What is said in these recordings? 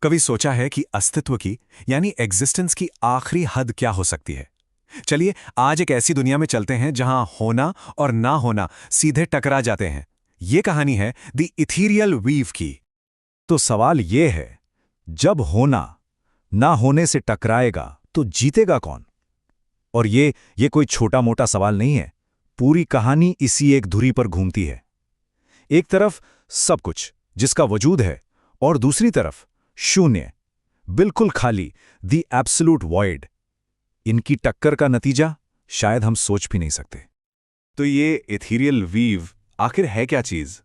कभी सोचा है कि अस्तित्व की यानी एग्जिस्टेंस की आखिरी हद क्या हो सकती है? चलिए आज एक ऐसी दुनिया में चलते हैं जहां होना और ना होना सीधे टकरा जाते हैं। ये कहानी है द इथीरियल वीव की। तो सवाल ये है, जब होना ना होने से टकराएगा तो जीतेगा कौन? और ये कोई छोटा मोटा सवाल नहीं है। पूरी कहानी इसी एक धुरी पर घूमती है। एक तरफ सब कुछ जिसका वजूद है, और दूसरी तरफ शून्य, बिल्कुल खाली, द एब्सोल्यूट वॉइड। इनकी टक्कर का नतीजा शायद हम सोच भी नहीं सकते। तो ये इथीरियल वीव आखिर है क्या चीज?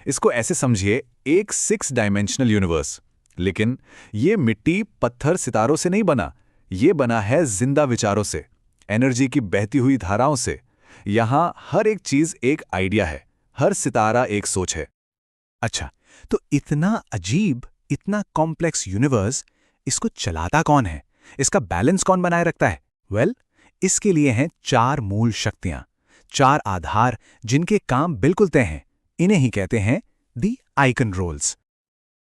इसको ऐसे समझिए, एक 6 डायमेंशनल यूनिवर्स। लेकिन ये मिट्टी, पत्थर, सितारों से नहीं बना। ये बना है जिंदा विचारों से, एनर्जी की बहती हुई धाराओं से। यहां हर एक चीज एक आइडिया है, हर सितारा एक सोच है। अच्छा, तो इतना अजीब, इतना कॉम्प्लेक्स यूनिवर्स, इसको चलाता कौन है? इसका बैलेंस कौन बनाए रखता है? वेल, इसके लिए हैं 4 मूल शक्तियां, 4 आधार जिनके काम बिल्कुल तय हैं। इन्हें ही कहते हैं दी आइकन रोल्स।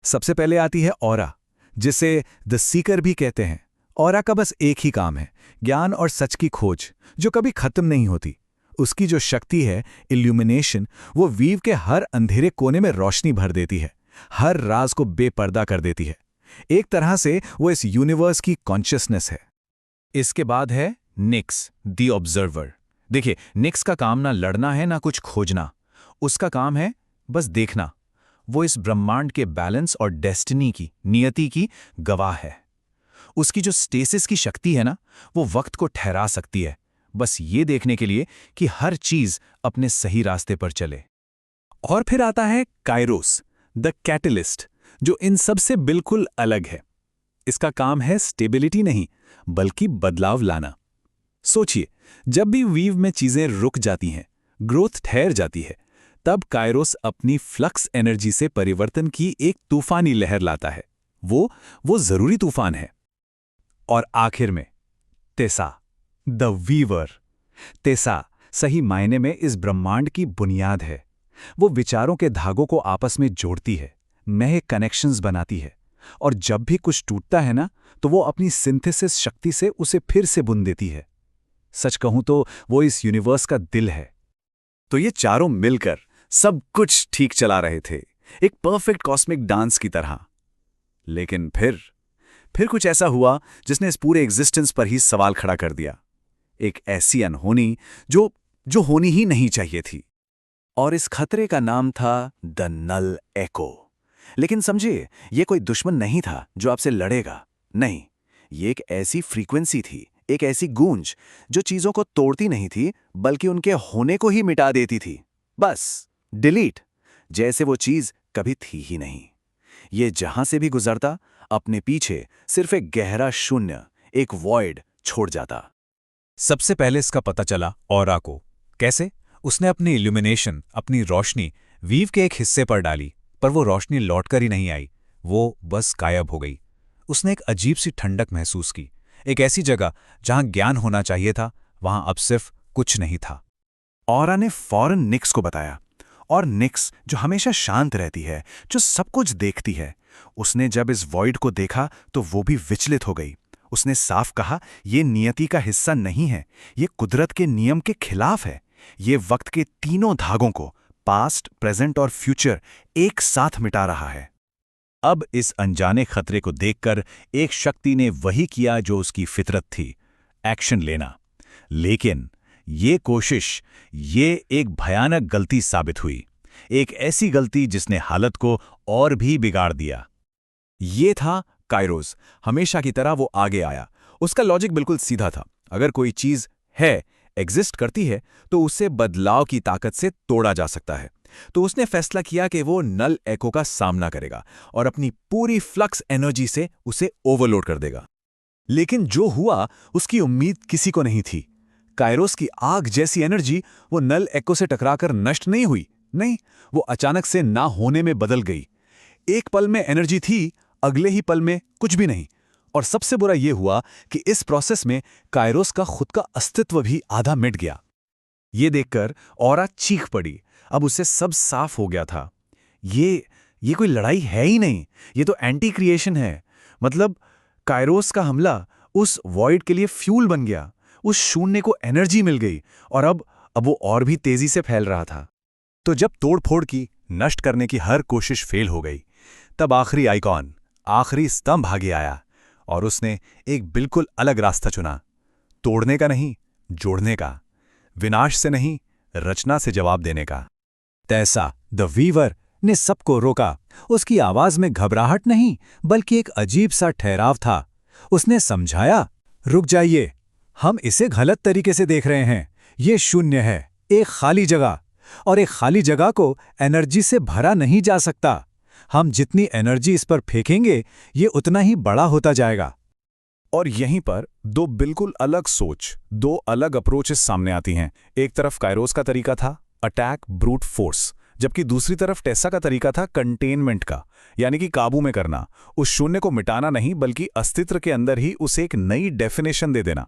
सबसे पहले आती है ऑरा, जिसे द सीकर भी कहते हैं। ऑरा का बस एक ही काम है, ज्ञान और सच की खोज, जो कभी खत्म नहीं होती। उसकी जो शक्ति है, इल्यूमिनेशन, वो वीव के हर अंधेरे कोने में रोशनी भर देती है, हर राज को बेपर्दा कर देती है। एक तरह से वो इस यूनिवर्स की कॉन्शियसनेस है। इसके बाद है निक्स, द ऑब्जर्वर। देखिए, निक्स का काम ना लड़ना है ना कुछ खोजना। उसका काम है बस देखना। वो इस ब्रह्मांड के बैलेंस और डेस्टिनी की, नियति की गवाह है। उसकी जो स्टेसिस की शक्ति है ना, वो वक्त को ठहरा सकती है, बस ये देखने के लिए कि हर चीज अपने सही रास्ते पर चले। और फिर आता है काइरोस, द कैटलिस्ट, जो इन सब से बिल्कुल अलग है। इसका काम है स्टेबिलिटी नहीं, बल्कि बदलाव लाना। सोचिए, जब भी वीव में चीजें रुक जाती हैं, ग्रोथ ठहर जाती है, तब काइरोस अपनी फ्लक्स एनर्जी से परिवर्तन की एक तूफानी लहर लाता है। वो जरूरी तूफान है। और आखिर में तेसा, द वीवर। तेसा सही मायने में इस ब्रह्मांड की बुनियाद है। वो विचारों के धागों को आपस में जोड़ती है, नए कनेक्शंस बनाती है। और जब भी कुछ टूटता है ना, तो वो अपनी सिंथेसिस शक्ति से उसे फिर से बुन देती है। सच कहूं तो वो इस यूनिवर्स का दिल है। तो ये चारों मिलकर सब कुछ ठीक चला रहे थे, एक परफेक्ट कॉस्मिक डांस की तरह। लेकिन फिर कुछ ऐसा हुआ जिसने इस पूरे एग्जिस्टेंस पर ही सवाल खड़ा कर दिया। एक ऐसी अनहोनी जो होनी ही नहीं चाहिए थी। और इस खतरे का नाम था द नल एको। लेकिन समझिए, ये कोई दुश्मन नहीं था जो आपसे लड़ेगा। नहीं, ये एक ऐसी फ्रीक्वेंसी थी, एक ऐसी गूंज जो चीजों को तोड़ती नहीं थी, बल्कि उनके होने को ही मिटा देती थी। बस डिलीट, जैसे वो चीज कभी थी ही नहीं। ये जहां से भी गुजरता, अपने पीछे सिर्फ एक गहरा शून्य, एक वॉइड छोड़ जाता। सबसे पहले इसका पता चला ऑरा को। कैसे? उसने अपनी इल्यूमिनेशन, अपनी रोशनी वीव के एक हिस्से पर डाली, पर वो रोशनी लौटकर ही नहीं आई, वो बस गायब हो गई। उसने एक अजीब सी ठंडक महसूस की। एक ऐसी जगह जहां ज्ञान होना चाहिए था, वहां अब सिर्फ कुछ नहीं था। ऑरा ने फौरन निक्स को बताया। और निक्स, जो हमेशा शांत रहती है, जो सब कुछ देखती है, उसने जब इस वॉइड को देखा तो वो भी विचलित हो गई। उसने साफ कहा, ये नियति का हिस्सा नहीं है, ये कुदरत के नियम के खिलाफ है। ये वक्त के तीनों धागों को, पास्ट, प्रेजेंट और फ्यूचर, एक साथ मिटा रहा है। अब इस अनजाने खतरे को देखकर एक शक्ति ने वही किया जो उसकी फितरत थी, एक्शन लेना। लेकिन ये कोशिश, ये एक भयानक गलती साबित हुई। एक ऐसी गलती जिसने हालत को और भी बिगाड़ दिया। ये था काइरोस। हमेशा की तरह वो आगे आया। उसका लॉजिक बिल्कुल सीधा था। अगर कोई चीज है, एग्जिस्ट करती है, तो उसे बदलाव की ताकत से तोड़ा जा सकता है। तो उसने फैसला किया कि वो नल एको का सामना करेगा और अपनी पूरी फ्लक्स एनर्जी से उसे ओवरलोड कर देगा। लेकिन जो हुआ, उसकी उम्मीद किसी को नहीं थी। काइरोस की आग जैसी एनर्जी वो नल एको से टकराकर नष्ट नहीं हुई। नहीं, वो अचानक से ना होने में बदल गई। एक पल में एनर्जी थी, अगले ही पल में कुछ भी नहीं। और सबसे बुरा यह हुआ कि इस प्रोसेस में काइरोस का खुद का अस्तित्व भी आधा मिट गया। ये देखकर ऑरा चीख पड़ी। अब उसे सब साफ हो गया था। ये कोई लड़ाई है ही नहीं, ये तो एंटी क्रिएशन है। मतलब कायरोस का हमला उस वॉइड के लिए फ्यूल बन गया, उस शून्य को एनर्जी मिल गई और अब वो और भी तेजी से फैल रहा था। तो जब तोड़फोड़ की, नष्ट करने की हर कोशिश फेल हो गई, तब आखिरी आइकॉन, आखिरी स्तंभ आगे आया और उसने एक बिल्कुल अलग रास्ता चुना। तोड़ने का नहीं, जोड़ने का। विनाश से नहीं, रचना से जवाब देने का। तैसा द वीवर ने सबको रोका। उसकी आवाज में घबराहट नहीं, बल्कि एक अजीब सा ठहराव था। उसने समझाया, रुक जाइए, हम इसे गलत तरीके से देख रहे हैं। ये शून्य है, एक खाली जगह, और एक खाली जगह को एनर्जी से भरा नहीं जा सकता। हम जितनी एनर्जी इस पर फेंकेंगे, ये उतना ही बड़ा होता जाएगा। और यहीं पर दो बिल्कुल अलग सोच, दो अलग अप्रोचेस सामने आती हैं। एक तरफ कायरोस का तरीका था, अटैक ब्रूट फोर्स, जबकि दूसरी तरफ टेसा का तरीका था कंटेनमेंट का, यानी कि काबू में करना। उस शून्य को मिटाना नहीं, बल्कि अस्तित्व के अंदर ही उसे एक नई डेफिनेशन दे देना।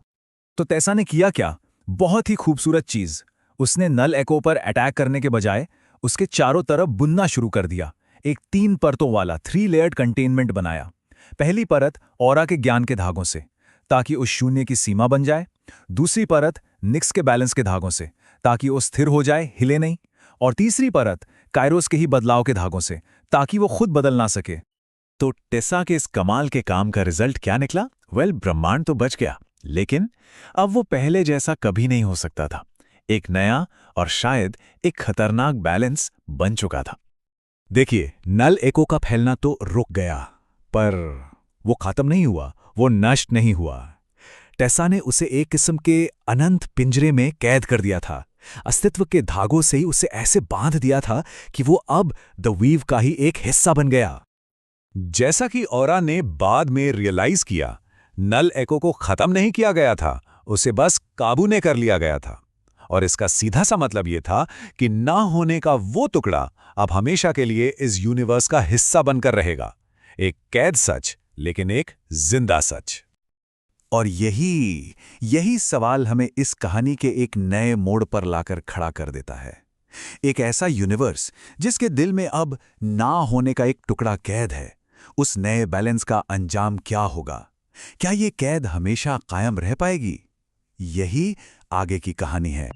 तो टेसा ने किया क्या? बहुत ही खूबसूरत चीज। उसने नल एको पर अटैक करने के बजाय उसके चारों तरफ बुनना शुरू कर दिया। एक 3 परतों वाला 3 लेयर्ड कंटेनमेंट बनाया। पहली परत ऑरा के ज्ञान के धागों से, ताकि उस शून्य की सीमा बन जाए। दूसरी परत निक्स के बैलेंस के धागों से, ताकि वो स्थिर हो जाए, हिले नहीं। और तीसरी परत कायरोस के ही बदलाव के धागों से, ताकि वो खुद बदल ना सके। तो टेसा के इस कमाल के काम का रिजल्ट क्या निकला? ब्रह्मांड तो बच गया, लेकिन अब वो पहले जैसा कभी नहीं हो सकता था। एक नया और शायद एक खतरनाक बैलेंस बन चुका था। देखिए, नल एको का फैलना तो रुक गया, पर वो खत्म नहीं हुआ, वो नष्ट नहीं हुआ। टेसा ने उसे एक किस्म के अनंत पिंजरे में कैद कर दिया था। अस्तित्व के धागों से ही उसे ऐसे बांध दिया था कि वो अब द वीव का ही एक हिस्सा बन गया। जैसा कि ऑरा ने बाद में रियलाइज किया, नल एको को खत्म नहीं किया गया था, उसे बस काबू ने कर लिया गया था। और इसका सीधा सा मतलब यह था कि ना होने का वो टुकड़ा अब हमेशा के लिए इस यूनिवर्स का हिस्सा बनकर रहेगा। एक कैद सच, लेकिन एक जिंदा सच। और यही सवाल हमें इस कहानी के एक नए मोड़ पर लाकर खड़ा कर देता है। एक ऐसा यूनिवर्स जिसके दिल में अब ना होने का एक टुकड़ा कैद है, उस नए बैलेंस का अंजाम क्या होगा? क्या ये कैद हमेशा कायम रह पाएगी? यही आगे की कहानी है।